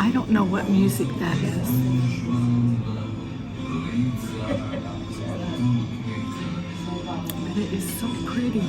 I don't know what music that is. But it is so pretty.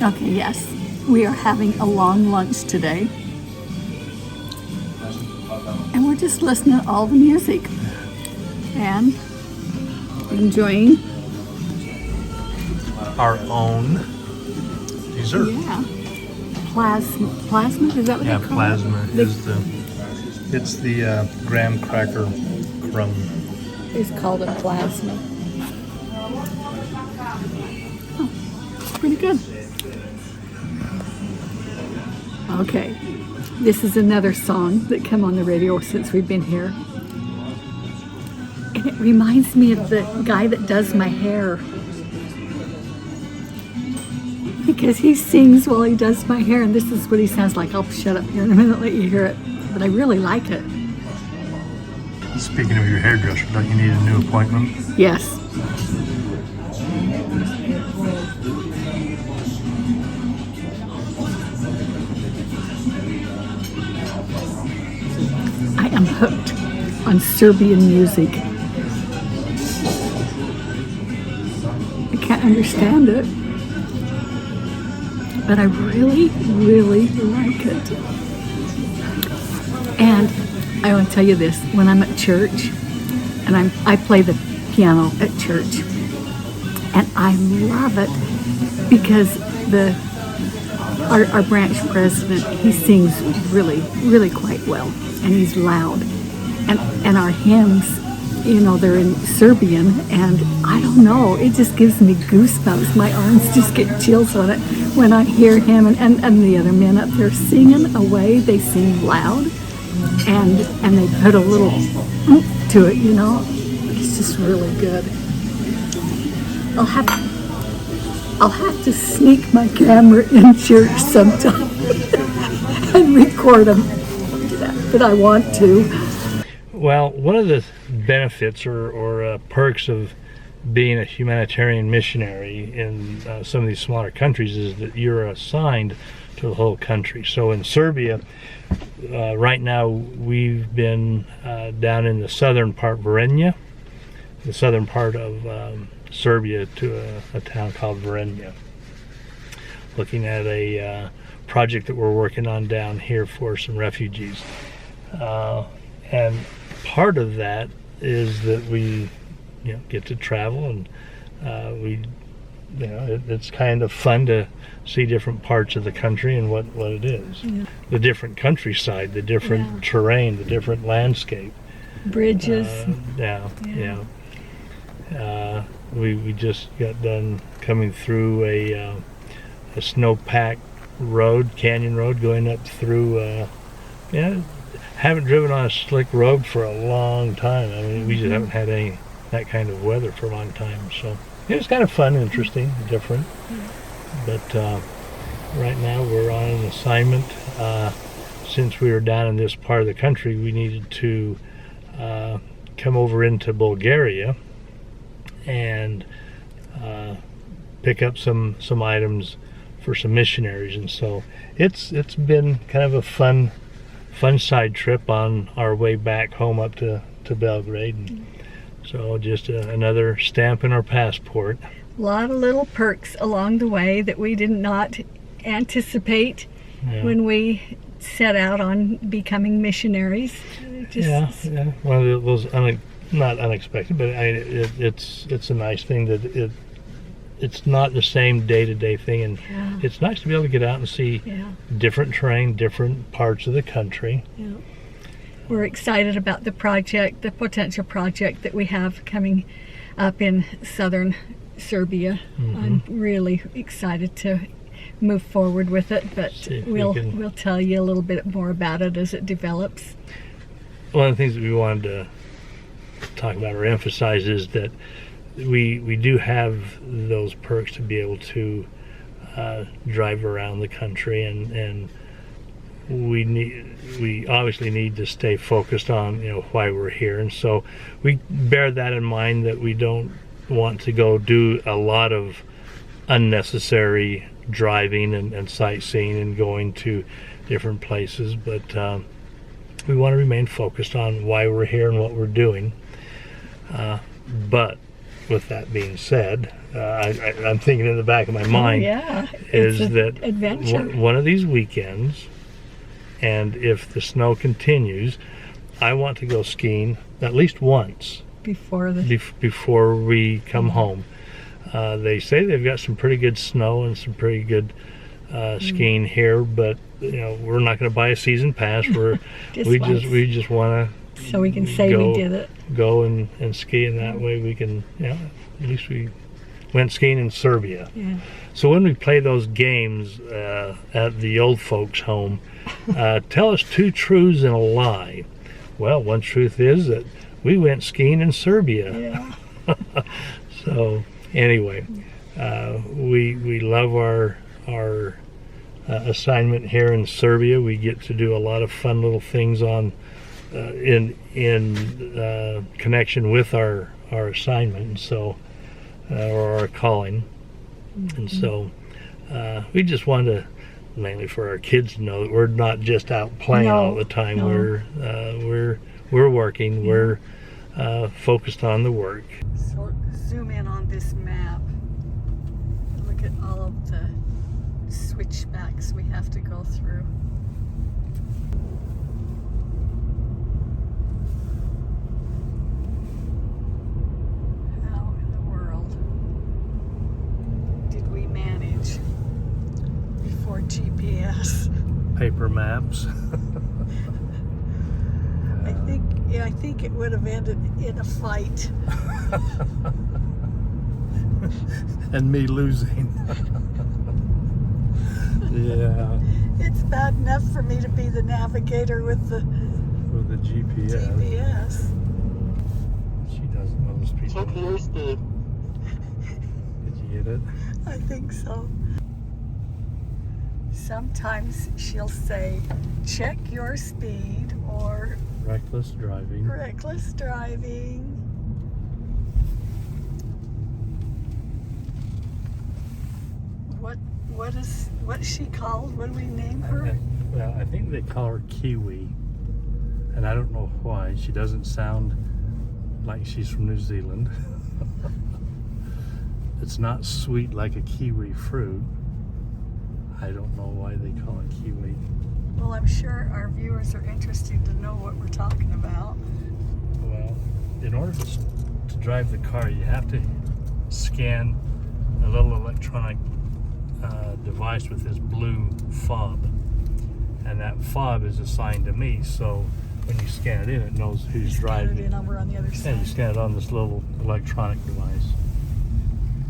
Okay, yes, we are having a long lunch today. And we're just listening to all the music and enjoying our own dessert. Yeah. Plasma, is that what they call plasma it? It's the graham cracker crumb. It's called a plasma. Oh, pretty good. Okay, this is another song that came on the radio since we've been here. And it reminds me of the guy that does my hair. Because he sings while he does my hair, and this is what he sounds like. I'll shut up here in a minute and let you hear it. But I really like it. Speaking of your hairdresser, don't you need a new appointment? Yes. I am hooked on Serbian music. I can't understand it, but I really, really like it. And I want to tell you this, when I'm at church, and I play the piano at church, and I love it because our branch president, he sings really, really quite well, and he's loud. And our hymns, they're in Serbian, and I don't know, it just gives me goosebumps. My arms just get chills on it when I hear him and the other men up there singing away. They sing loud, and they put a little oomph to it, It's just really good. I'll have to sneak my camera in church sometime and record them, but I want to. Well, one of the benefits or perks of being a humanitarian missionary in some of these smaller countries is that you're assigned to the whole country. So in Serbia, right now we've been down in the southern part, Vrenje, the southern part of Serbia, to a town called Vrenje, looking at a project that we're working on down here for some refugees. And part of that is that we get to travel, and it's kind of fun to see different parts of the country and what it is. Yeah. The different countryside, the different terrain, the different landscape. Bridges. We just got done coming through a snow-packed road, canyon road, going up through haven't driven on a slick road for a long time. I mean, we just haven't had that kind of weather for a long time. So it was kind of fun, interesting, different. But right now we're on an assignment. Since we were down in this part of the country, we needed to come over into Bulgaria and pick up some items for some missionaries. And so it's been kind of a fun side trip on our way back home up to Belgrade. And so just another stamp in our passport. A lot of little perks along the way that we did not anticipate when we set out on becoming missionaries. One of those not unexpected, but it's a nice thing that it's not the same day-to-day thing, and it's nice to be able to get out and see different terrain, different parts of the country. Yeah. We're excited about the project, the potential project that we have coming up in southern Serbia. I'm really excited to move forward with it, but we'll tell you a little bit more about it as it develops. One of the things that we wanted to talk about or emphasize is that we do have those perks to be able to drive around the country, and we obviously need to stay focused on why we're here, and so we bear that in mind, that we don't want to go do a lot of unnecessary driving and sightseeing and going to different places, but we want to remain focused on why we're here and what we're doing. But with that being said, I'm thinking in the back of my mind is that adventure. One of these weekends, and if the snow continues, I want to go skiing at least once before we come home. They say they've got some pretty good snow and some pretty good skiing here, but we're not going to buy a season pass. We just want to, so we can say we did it. Go and ski, and that way we can, at least we went skiing in Serbia. Yeah. So when we play those games at the old folks' home, tell us 2 truths and a lie. Well, one truth is that we went skiing in Serbia. Yeah. So anyway, we love our assignment here in Serbia. We get to do a lot of fun little things in connection with our assignment, and so or our calling. And so we just want to, mainly for our kids to know that we're not just out playing all the time. No. We're working. We're focused on the work. So zoom in on this map. Look at all of the switchbacks we have to go through. How in the world did we manage before GPS? Paper maps. I think it would have ended in a fight. And me losing. Yeah. It's bad enough for me to be the navigator with the GPS. She doesn't know the speed. Check your speed. Did you get it? I think so. Sometimes she'll say, check your speed, or Reckless driving. reckless driving. What's she called? What do we name her? Well, I think they call her Kiwi, and I don't know why. She doesn't sound like she's from New Zealand. It's not sweet like a kiwi fruit. I don't know why they call it Kiwi. Well, I'm sure our viewers are interested to know what we're talking about. Well, in order to drive the car, you have to scan a little electronic device with this blue fob, and that fob is assigned to me, so when you scan it in, it knows who's driving. Scan it in over on the other side. Yeah, you scan it on this little electronic device,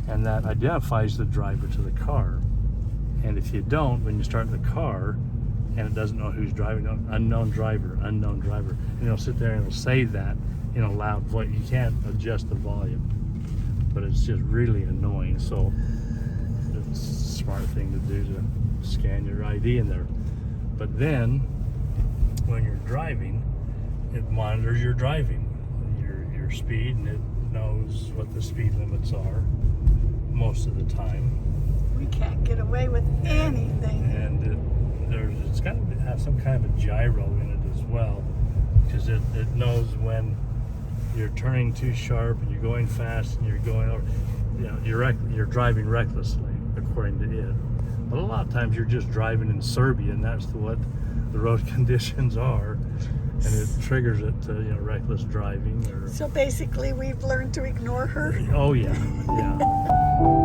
and that identifies the driver to the car. And if you don't, when you start the car and it doesn't know who's driving, unknown driver, and it'll sit there and it'll say that in a loud voice. You can't adjust the volume, but it's just really annoying. So it's a smart thing to do to scan your ID in there. But then when you're driving, it monitors your driving, your speed, and it knows what the speed limits are most of the time. We can't get away with anything. And it's got to have some kind of a gyro in it as well, because it knows when you're turning too sharp and you're going fast and you're going over. You're driving recklessly, according to it. But a lot of times you're just driving in Serbia, and that's what the road conditions are, and it triggers it to reckless driving. So basically, we've learned to ignore her. Oh yeah, yeah.